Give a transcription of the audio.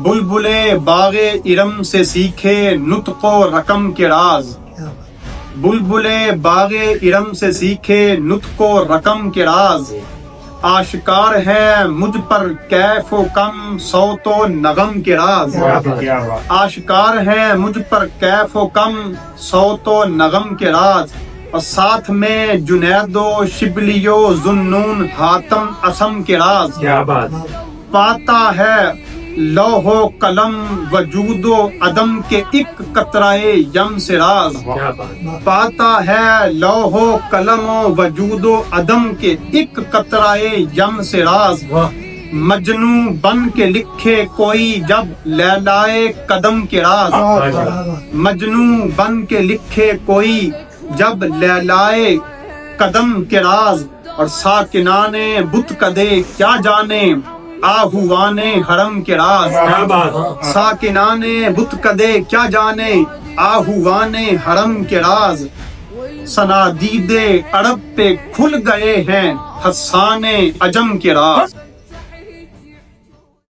بلبلے باغ ارم سے سیکھے نطق و رقم کے راز، بلبلے باغ ارم سے سیکھے نطق و رقم کے راز، آشکار ہے مجھ پر کیف و کم صوت و نغم کے راز، آشکار ہے مجھ پر کیف و کم صوت و نغم کے راز، اور ساتھ میں جنید و شبلی و ذوالنون حاتم اسم کے راز، پاتا ہے لوح و قلم وجود و عدم کے ایک قطرہ یم سے راز، پاتا ہے لوح و قلم و وجود و عدم کے ایک قطرہ یم سے راز، مجنوں بن کے لکھے کوئی جب لیلائے قدم کے راز، مجنوں بن کے لکھے کوئی جب لیلائے قدم کے راز، اور ساکنان بت کدے کیا جانے آہوان حرم کے راز، ساکنان بت کدے کیا جانے آہوان حرم کے راز، صنادید عرب پہ کھل گئے ہیں حسان عجم کے راز۔